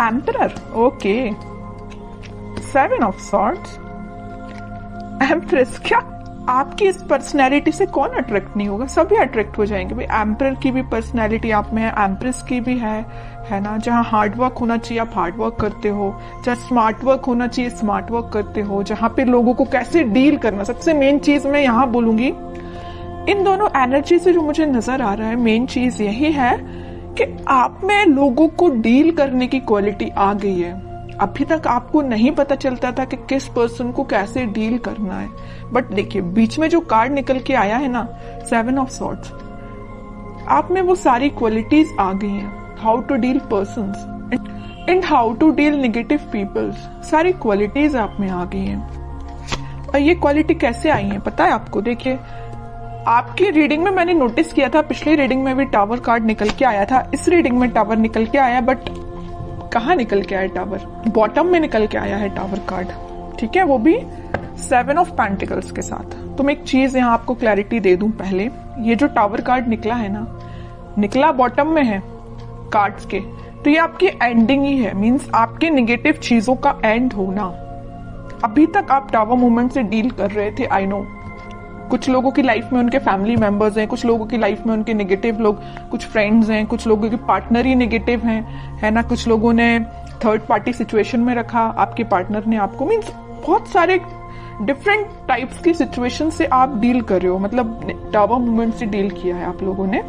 Emperor, okay. 7 of swords, empress. क्या आपकी इस पर्सनैलिटी से कौन अट्रैक्ट नहीं होगा? सभी अट्रैक्ट हो जाएंगे भाई। एम्परर की भी पर्सनैलिटी आप में है, एम्प्रेस की भी है ना। जहाँ हार्ड वर्क होना चाहिए आप हार्ड वर्क करते हो, जहाँ स्मार्ट वर्क होना चाहिए स्मार्ट वर्क करते हो, जहाँ पे लोगों को कैसे डील करना, सबसे मेन चीज मैं यहाँ बोलूंगी, इन दोनों एनर्जी से जो मुझे नजर आ रहा है मेन चीज यही है कि आप में लोगों को डील करने की क्वालिटी आ गई है। अभी तक आपको नहीं पता चलता था कि किस पर्सन को कैसे डील करना है, बट देखिए बीच में जो कार्ड निकल के आया है ना, 7 ऑफ सॉर्ड्स, आप में वो सारी क्वालिटीज आ गई हैं। How to deal persons and how to deal negative peoples, सारी क्वालिटीज आप में आ गई हैं। और ये क्वालिटी कैसे आई है पता है आपको? देखिए आपकी रीडिंग में मैंने नोटिस किया था, पिछली रीडिंग में भी टावर कार्ड निकल के आया था, इस रीडिंग में टावर निकल के आया, बट कहाँ निकल के आया टावर? बॉटम में निकल के आया है टावर कार्ड, ठीक है, वो भी 7 ऑफ पेंटिकल्स के साथ। तो मैं एक चीज यहाँ आपको क्लैरिटी दे दूं पहले, ये जो टावर कार्ड निकला है ना, निकला बॉटम में है कार्ड्स के, तो ये आपकी एंडिंग ही है, मींस आपके नेगेटिव चीजों का एंड होना। अभी तक आप टावर मूवमेंट से डील कर रहे थे, आई नो। कुछ लोगों की लाइफ में उनके फैमिली मेंबर्स हैं, कुछ लोगों की लाइफ में उनके नेगेटिव लोग, कुछ फ्रेंड्स हैं, कुछ लोगों के पार्टनर ही नेगेटिव हैं, है ना। कुछ लोगों ने थर्ड पार्टी सिचुएशन में रखा, आपके पार्टनर ने आपको, मीन्स बहुत सारे डिफरेंट टाइप्स की सिचुएशन से आप डील कर रहे हो, मतलब टावर मूवमेंट से डील किया है आप लोगों ने।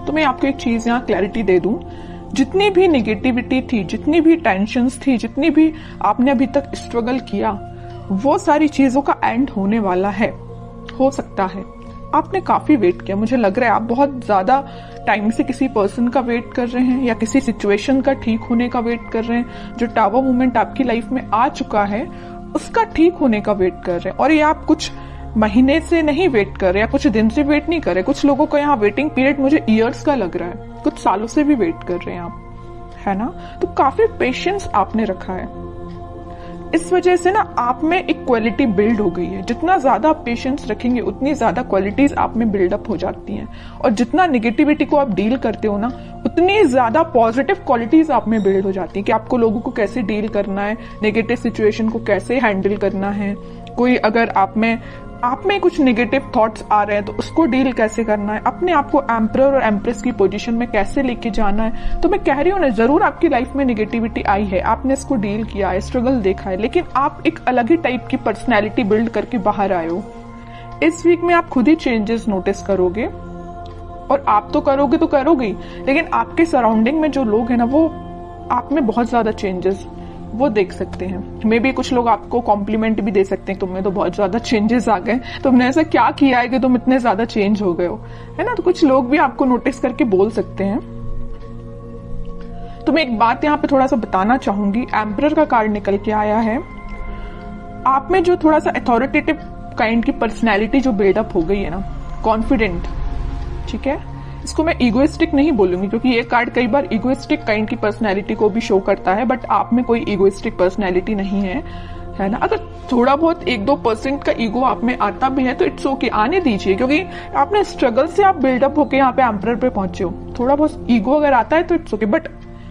तो मैं आपको एक चीज यहाँ क्लैरिटी दे दूं, जितनी भी नेगेटिविटी थी, जितनी भी टेंशन्स थी, जितनी भी आपने अभी तक स्ट्रगल किया, वो सारी चीजों का एंड होने वाला है। हो सकता है आपने काफी वेट किया, मुझे लग रहा है आप बहुत ज्यादा टाइम से किसी पर्सन का वेट कर रहे हैं या किसी सिचुएशन का ठीक होने का वेट कर रहे हैं। जो टावर मूवमेंट आपकी लाइफ में आ चुका है उसका ठीक होने का वेट कर रहे हैं, और ये आप कुछ महीने से नहीं वेट कर रहे या कुछ दिन से वेट नहीं कर रहे। कुछ लोगों का यहाँ वेटिंग पीरियड मुझे ईयर्स का लग रहा है, कुछ सालों से भी वेट कर रहे हैं आप, है ना। तो काफी पेशेंस आपने रखा है, इस वजह से ना आप में एक क्वालिटी बिल्ड हो गई है। जितना ज्यादा आप पेशेंस रखेंगे उतनी ज्यादा क्वालिटीज आप में बिल्डअप हो जाती हैं, और जितना नेगेटिविटी को आप डील करते हो ना, उतनी ज्यादा पॉजिटिव क्वालिटीज आप में बिल्ड हो जाती है कि आपको लोगों को कैसे डील करना है, नेगेटिव सिचुएशन को कैसे हैंडल करना है। कोई अगर आप में कुछ नेगेटिव थॉट्स आ रहे हैं तो उसको डील कैसे करना है, अपने आप को एम्परर और एम्प्रेस की पोजीशन में कैसे लेके जाना है। तो मैं कह रही हूँ ना, जरूर आपकी लाइफ में नेगेटिविटी आई है, आपने इसको डील किया है, स्ट्रगल देखा है, लेकिन आप एक अलग ही टाइप की पर्सनैलिटी बिल्ड करके बाहर आए हो। इस वीक में आप खुद ही चेंजेस नोटिस करोगे, और आप तो करोगे तो करोगे, लेकिन आपके सराउंडिंग में जो लोग हैं ना, वो आप में बहुत ज्यादा चेंजेस वो देख सकते हैं। मे बी कुछ लोग आपको कॉम्प्लीमेंट भी दे सकते हैं, तुमने तो बहुत ज्यादा चेंजेस आ गए, तुमने ऐसा क्या किया है कि तुम इतने ज्यादा चेंज हो गए हो, है ना। तो कुछ लोग भी आपको नोटिस करके बोल सकते हैं। तो मैं एक बात यहाँ पे थोड़ा सा बताना चाहूंगी, एम्परर का कार्ड निकल के आया है, आप में जो थोड़ा सा अथॉरिटेटिव काइंड की पर्सनैलिटी जो बिल्डअप हो गई है ना, कॉन्फिडेंट, ठीक है। इसको मैं इगोइस्टिक नहीं बोलूंगी, क्योंकि ये कार्ड कई बार इगोइस्टिक काइंड की पर्सनैलिटी को भी शो करता है, बट आप में कोई इगोइस्टिक पर्सनैलिटी नहीं है ना। अगर थोड़ा बहुत 1-2% का ईगो आप में आता भी है तो इट्स ओके, आने दीजिए, क्योंकि आपने स्ट्रगल से आप बिल्डअप होके यहाँ पे एम्परर पे पहुंचे हो। थोड़ा बहुत ईगो अगर आता है तो इट्स ओके, बट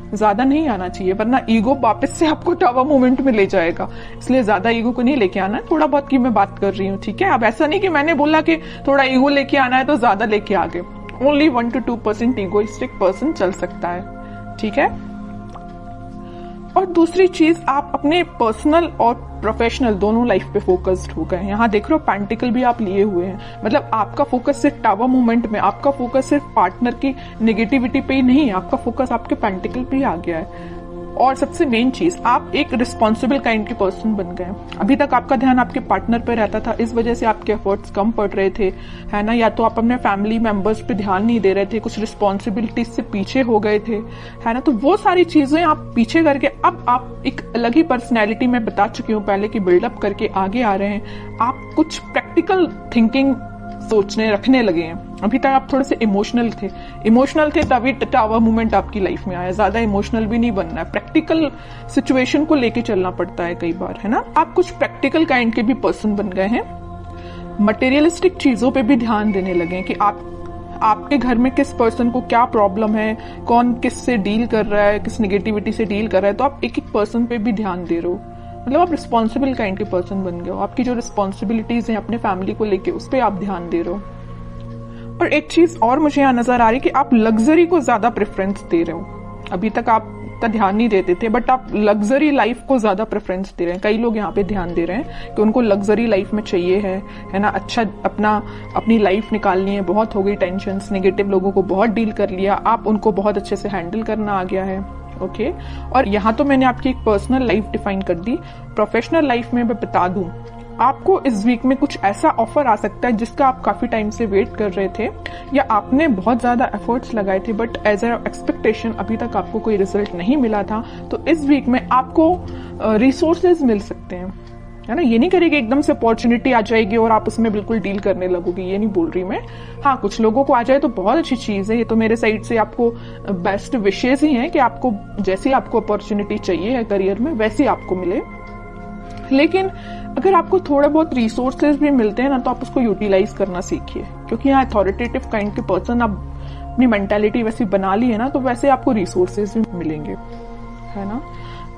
ज्यादा नहीं आना चाहिए, वरना ईगो वापस से आपको टावर मूवमेंट में ले जाएगा। इसलिए ज्यादा ईगो को नहीं लेके आना है, थोड़ा बहुत की मैं बात कर रही हूँ, ठीक है। अब ऐसा नहीं कि मैंने बोला कि थोड़ा ईगो लेके आना है तो ज्यादा लेके आ गए। ओनली 1 to 2% इगोइस्टिक पर्सन चल सकता है, ठीक है। और दूसरी चीज, आप अपने पर्सनल और प्रोफेशनल दोनों लाइफ पे फोकस्ड हो गए। यहाँ देख रहे हो पेंटिकल भी आप लिए हुए हैं, मतलब आपका फोकस सिर्फ टावर मूवमेंट में, आपका फोकस सिर्फ पार्टनर की नेगेटिविटी पे ही नहीं है, आपका फोकस आपके पेंटिकल पे ही आ गया है। और सबसे मेन चीज, आप एक रिस्पॉन्सिबल काइंड के पर्सन बन गए। अभी तक आपका ध्यान आपके पार्टनर पे रहता था, इस वजह से आपके एफर्ट्स कम पड़ रहे थे, है ना। या तो आप अपने फैमिली मेंबर्स पे ध्यान नहीं दे रहे थे, कुछ रिस्पॉन्सिबिलिटीज से पीछे हो गए थे, है ना। तो वो सारी चीजें आप पीछे करके अब आप एक अलग ही पर्सनैलिटी में बता चुकी हूँ पहले कि बिल्डअप करके आगे आ रहे हैं। आप कुछ प्रैक्टिकल थिंकिंग सोचने रखने लगे हैं। अभी तक आप थोड़े से इमोशनल थे तभी टावर मूवमेंट आपकी लाइफ में आया। ज्यादा इमोशनल भी नहीं बनना है, प्रैक्टिकल सिचुएशन को लेके चलना पड़ता है कई बार, है ना। आप कुछ प्रैक्टिकल काइंड के भी पर्सन बन गए हैं, मटेरियलिस्टिक चीजों पे भी ध्यान देने लगे कि आप आपके घर में किस पर्सन को क्या प्रॉब्लम है, कौन किस से डील कर रहा है, किस नेगेटिविटी से डील कर रहा है, तो आप एक एक पर्सन पे भी ध्यान दे रहे हो। मतलब आप रिस्पॉन्सिबल काइंड के पर्सन बन गए हो। आपकी जो रिस्पॉन्सिबिलिटीज हैं अपने फैमिली को लेके, उस पर आप ध्यान दे रहे हो। और एक चीज और मुझे यहाँ नजर आ रही है कि आप लग्जरी को ज्यादा प्रेफरेंस दे रहे हो। अभी तक आप का ध्यान नहीं देते थे, बट आप लग्जरी लाइफ को ज्यादा प्रेफरेंस दे रहे हैं। कई लोग यहाँ पे ध्यान दे रहे हैं कि उनको लग्जरी लाइफ में चाहिए है ना, अच्छा अपनी लाइफ निकालनी है। बहुत हो गई टेंशन, नेगेटिव लोगों को बहुत डील कर लिया, आप उनको बहुत अच्छे से हैंडल करना आ गया है। ओके, और यहाँ तो मैंने आपकी एक पर्सनल लाइफ डिफाइन कर दी। प्रोफेशनल लाइफ में मैं बता दूं, आपको इस वीक में कुछ ऐसा ऑफर आ सकता है जिसका आप काफी टाइम से वेट कर रहे थे, या आपने बहुत ज्यादा एफर्ट्स लगाए थे, बट एज अ एक्सपेक्टेशन अभी तक आपको कोई रिजल्ट नहीं मिला था। तो इस वीक में आपको रिसोर्सेज मिल सकते हैं, है ना। ये नहीं करेगी एकदम से अपॉर्चुनिटी आ जाएगी और आप उसमें बिल्कुल डील करने लगोगे, ये नहीं बोल रही मैं। हाँ, कुछ लोगों को आ जाए तो बहुत अच्छी चीज है। ये तो मेरे साइड से आपको बेस्ट विशेष ही है कि आपको जैसी आपको अपॉर्चुनिटी चाहिए है करियर में, वैसी आपको मिले। लेकिन अगर आपको थोड़ा बहुत रिसोर्सेज भी मिलते हैं ना, तो आप उसको यूटिलाइज करना सीखिए, क्योंकि यहाँ अथॉरिटेटिव काइंड के पर्सन आप अपनी मेंटालिटी वैसी बना ली है ना, तो वैसे आपको रिसोर्सेज भी मिलेंगे, है ना।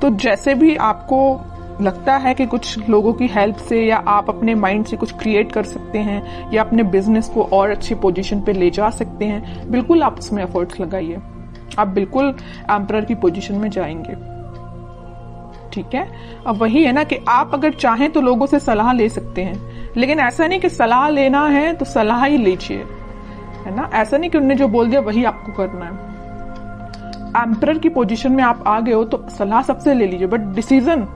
तो जैसे भी आपको लगता है कि कुछ लोगों की हेल्प से या आप अपने माइंड से कुछ क्रिएट कर सकते हैं या अपने बिजनेस को और अच्छी पोजीशन पे ले जा सकते हैं, बिल्कुल आप उसमें एफर्ट्स लगाइए। आप बिल्कुल एम्परर की पोजीशन में जाएंगे, ठीक है। अब वही है ना कि आप अगर चाहें तो लोगों से सलाह ले सकते हैं, लेकिन ऐसा नहीं कि सलाह लेना है तो सलाह ही लीजिए, है ना। ऐसा नहीं कि उन्होंने जो बोल दिया वही आपको करना है। एम्परर की पोजीशन में आप आ गए हो तो सलाह सबसे ले लीजिए, बट डिसीजन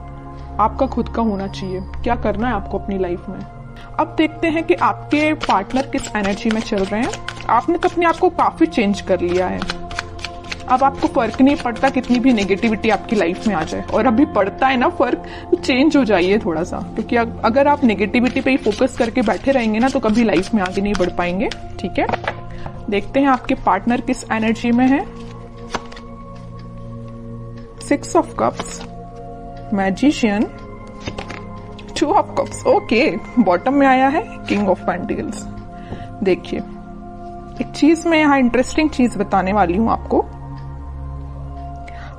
आपका खुद का होना चाहिए, क्या करना है आपको अपनी लाइफ में। अब देखते हैं कि आपके पार्टनर किस एनर्जी में चल रहे हैं। आपने तो अपने आप को काफी चेंज कर लिया है। अब आपको फर्क नहीं पड़ता कितनी भी नेगेटिविटी आपकी लाइफ में आ जाए, और अभी पड़ता है ना फर्क, तो चेंज हो जाइए थोड़ा सा, क्योंकि अगर आप नेगेटिविटी पे ही फोकस करके बैठे रहेंगे ना, तो कभी लाइफ में आगे नहीं बढ़ पाएंगे, ठीक है। देखते हैं आपके पार्टनर किस एनर्जी में है। 6 of cups, magician, 2 of cups, okay. Bottom में आया है किंग ऑफ पेंटिकल्स। देखिए, एक चीज मैं यहाँ इंटरेस्टिंग चीज बताने वाली हूं आपको।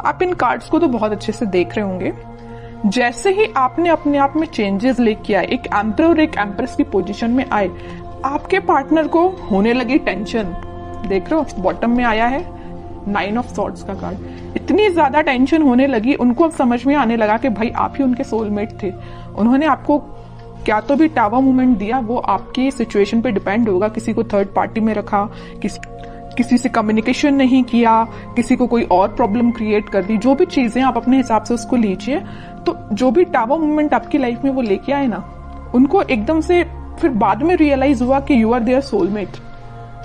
आप इन कार्ड्स को तो बहुत अच्छे से देख रहे होंगे। जैसे ही आपने अपने आप में चेंजेस लेके आए, एक एम्परर और एक एम्प्रेस की पोजीशन में आए, आपके पार्टनर को होने लगी टेंशन। देख रहे हो, बॉटम में आया है 9 ऑफ सॉर्ड्स का कार्ड। इतनी ज्यादा टेंशन होने लगी, उनको अब समझ में आने लगा कि भाई आप ही उनके सोलमेट थे। उन्होंने आपको क्या तो भी टावर मूवमेंट दिया, वो आपकी सिचुएशन पे डिपेंड होगा। किसी को थर्ड पार्टी में रखा, किसी से कम्युनिकेशन नहीं किया, किसी को कोई और प्रॉब्लम क्रिएट कर दी, जो भी चीजें आप अपने हिसाब से उसको लीजिए। तो जो भी टावर मूवमेंट आपकी लाइफ में वो लेके आए ना, उनको एकदम से फिर बाद में रियलाइज हुआ कि यू आर देयर सोलमेट,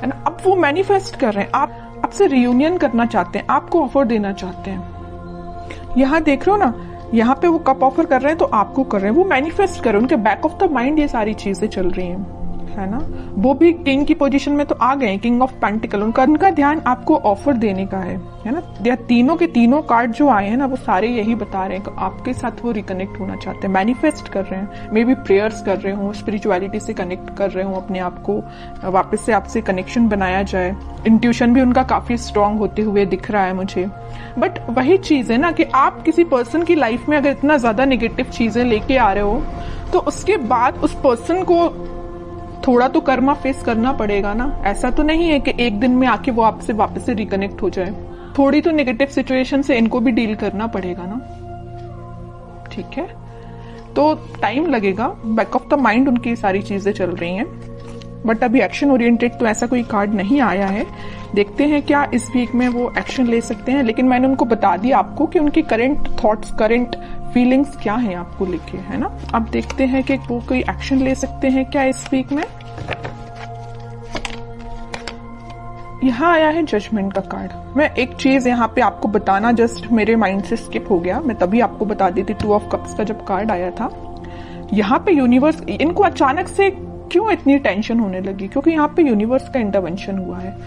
है ना। अब वो मैनिफेस्ट कर रहे हैं, आप आपसे रियूनियन करना चाहते हैं, आपको ऑफर देना चाहते हैं। यहाँ देख रहे हो ना, यहाँ पे वो कप ऑफर कर रहे हैं तो आपको कर रहे हैं, वो मैनिफेस्ट कर रहे हैं। उनके बैक ऑफ द माइंड ये सारी चीजें चल रही हैं, है ना। वो भी किंग की पोजीशन में तो आ गए, किंग ऑफ पेंटिकल। उनका ध्यान आपको ऑफर देने का है ना। या तीनों के तीनों कार्ड जो आए हैं ना, वो सारे यही बता रहे हैं कि आपके साथ वो रिकनेक्ट होना चाहते हैं, मैनिफेस्ट कर रहे हैं। मे बी प्रेयर्स कर रहे हो, स्पिरिचुअलिटी से कनेक्ट कर रहे हो, अपने आप को वापस से आपसे कनेक्शन बनाया जाए। इंट्यूशन भी उनका काफी स्ट्रांग होते हुए दिख रहा है मुझे। बट वही चीज है ना कि आप किसी पर्सन की लाइफ में अगर इतना ज्यादा नेगेटिव चीजें लेके आ रहे हो, तो उसके बाद उस पर्सन को थोड़ा तो कर्मा फेस करना पड़ेगा ना। ऐसा तो नहीं है कि एक दिन में आके वो आपसे वापस से रिकनेक्ट हो जाए। थोड़ी तो नेगेटिव सिचुएशन से इनको भी डील करना पड़ेगा ना, ठीक है। तो टाइम लगेगा, बैक ऑफ द माइंड उनकी सारी चीजें चल रही हैं, बट अभी एक्शन ओरिएंटेड तो ऐसा कोई कार्ड नहीं आया है। देखते हैं क्या इस वीक में वो एक्शन ले सकते हैं। लेकिन मैंने उनको बता दिया आपको कि उनकी करंट थॉट्स, करंट फीलिंग्स क्या हैं आपको लेके, है ना। अब देखते हैं कि वो कोई एक्शन ले सकते हैं क्या इस वीक में। यहाँ आया है जजमेंट का कार्ड। मैं एक चीज यहाँ पे आपको बताना जस्ट मेरे माइंड से स्किप हो गया, मैं तभी आपको बता दी थी। 2 ऑफ कप्स का जब कार्ड आया था, यहाँ पे यूनिवर्स, इनको अचानक से क्यों इतनी टेंशन होने लगी, क्योंकि यहाँ पे यूनिवर्स का इंटरवेंशन हुआ है।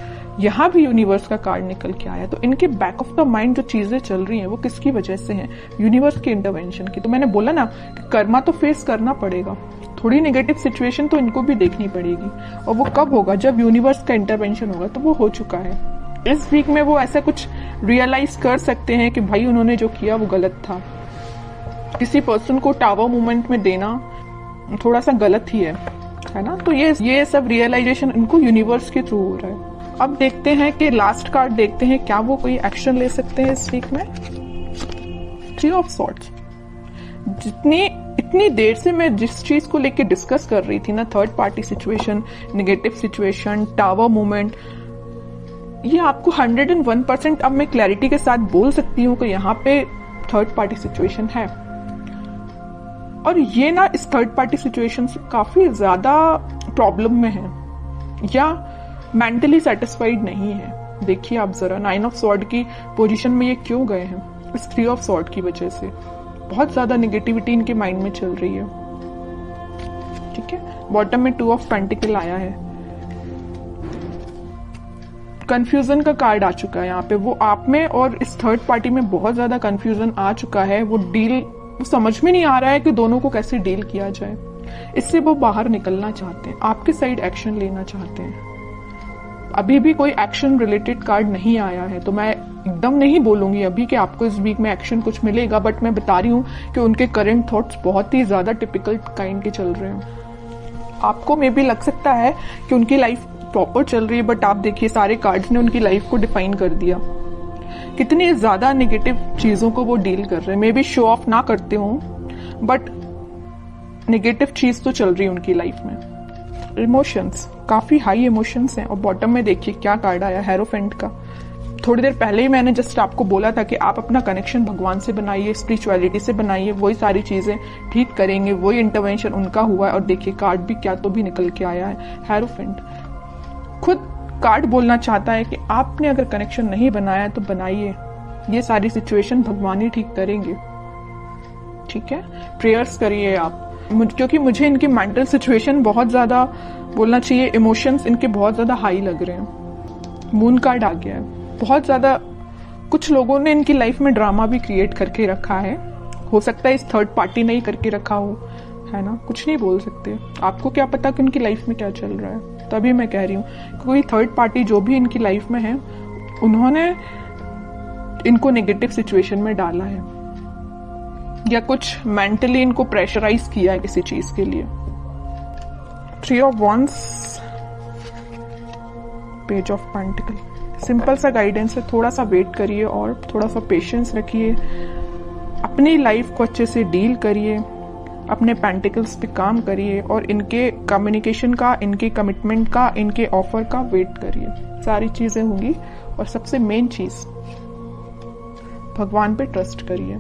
यहाँ भी यूनिवर्स का कार्ड निकल के आया। तो इनके बैक ऑफ द माइंड जो चीजें चल रही हैं वो किसकी वजह से हैं, यूनिवर्स के इंटरवेंशन की। तो मैंने बोला ना कि कर्मा तो फेस करना पड़ेगा, थोड़ी नेगेटिव सिचुएशन तो इनको भी देखनी पड़ेगी, और वो कब होगा, जब यूनिवर्स का इंटरवेंशन होगा। तो वो हो चुका है। इस वीक में वो ऐसा कुछ रियलाइज कर सकते हैं कि भाई उन्होंने जो किया वो गलत था। किसी पर्सन को टावर मूवमेंट में देना थोड़ा सा गलत ही है ना। तो ये सब रियलाइजेशन इनको यूनिवर्स के थ्रू हो रहा है। अब देखते हैं कि लास्ट कार्ड देखते हैं, क्या वो कोई एक्शन ले सकते हैं इस वीक में। 3 ऑफ सॉर्ड्स। इतनी देर से मैं जिस चीज को लेके डिस्कस कर रही थी ना, third party situation, negative situation, tower movement, ये आपको 101% अब मैं क्लैरिटी के साथ बोल सकती हूँ कि यहाँ पे थर्ड पार्टी सिचुएशन है। और ये ना इस थर्ड पार्टी सिचुएशन से काफी ज्यादा प्रॉब्लम में है या मेंटली सेटिस्फाइड नहीं है। देखिए आप जरा 9 ऑफ सॉर्ड की पोजीशन में ये क्यों गए हैं, इस 3 ऑफ सॉर्ड की वजह से। बहुत ज्यादा नेगेटिविटी इनके माइंड में चल रही है। ठीक है, बॉटम में 2 ऑफ पेंटिकल आया है। कंफ्यूजन का कार्ड आ चुका है यहाँ पे। वो आप में और इस थर्ड पार्टी में बहुत ज्यादा कंफ्यूजन आ चुका है। वो समझ में नहीं आ रहा है कि दोनों को कैसे डील किया जाए। इससे वो बाहर निकलना चाहते हैं, आपके साइड एक्शन लेना चाहते हैं। अभी भी कोई एक्शन रिलेटेड कार्ड नहीं आया है, तो मैं एकदम नहीं बोलूंगी अभी कि आपको इस वीक में एक्शन कुछ मिलेगा, बट मैं बता रही हूँ कि उनके करंट थॉट्स बहुत ही ज्यादा टिपिकल काइंड के चल रहे हैं। आपको मे भी लग सकता है कि उनकी लाइफ प्रॉपर चल रही है, बट आप देखिए सारे कार्ड्स ने उनकी लाइफ को डिफाइन कर दिया। कितनी ज्यादा नेगेटिव चीजों को वो डील कर रहे हैं। मे बी शो ऑफ ना करते हो, बट नेगेटिव चीज तो चल रही है उनकी लाइफ में। इमोशंस, काफी हाई इमोशंस हैं। और बॉटम में देखिए क्या कार्ड आया, हेरोफेंट का। थोड़ी देर पहले ही मैंने जस्ट आपको बोला था कि आप अपना कनेक्शन भगवान से बनाइए, स्पिरिचुअलिटी से बनाइए, वही सारी चीजें ठीक करेंगे, वही इंटरवेंशन उनका हुआ है। और देखिए कार्ड भी क्या तो भी निकल के आया है, हेरोफेंट। खुद कार्ड बोलना चाहता है कि आपने अगर कनेक्शन नहीं बनाया तो बनाइए, ये सारी सिचुएशन भगवान ही ठीक करेंगे। ठीक है, प्रेयर्स करिए आप, क्योंकि मुझे इनकी मेंटल सिचुएशन बहुत ज्यादा बोलना चाहिए, इमोशंस इनके बहुत ज्यादा हाई लग रहे हैं। मून कार्ड आ गया है। बहुत ज्यादा कुछ लोगों ने इनकी लाइफ में ड्रामा भी क्रिएट करके रखा है। हो सकता है इस थर्ड पार्टी ने ही करके रखा हो, है ना। कुछ नहीं बोल सकते, आपको क्या पता कि उनकी लाइफ में क्या चल रहा है। तभी मैं कह रही हूँ कोई थर्ड पार्टी जो भी इनकी लाइफ में है, उन्होंने इनको नेगेटिव सिचुएशन में डाला है या कुछ मेंटली इनको प्रेशराइज किया है किसी चीज के लिए। 3 ऑफ वंस, पेज ऑफ पेंटिकल। सिंपल सा गाइडेंस है, थोड़ा सा वेट करिए और थोड़ा सा पेशेंस रखिए। अपनी लाइफ को अच्छे से डील करिए, अपने पेंटिकल्स पे काम करिए और इनके कम्युनिकेशन का, इनके कमिटमेंट का, इनके ऑफर का वेट करिए। सारी चीजें होंगी। और सबसे मेन चीज, भगवान पे ट्रस्ट करिए।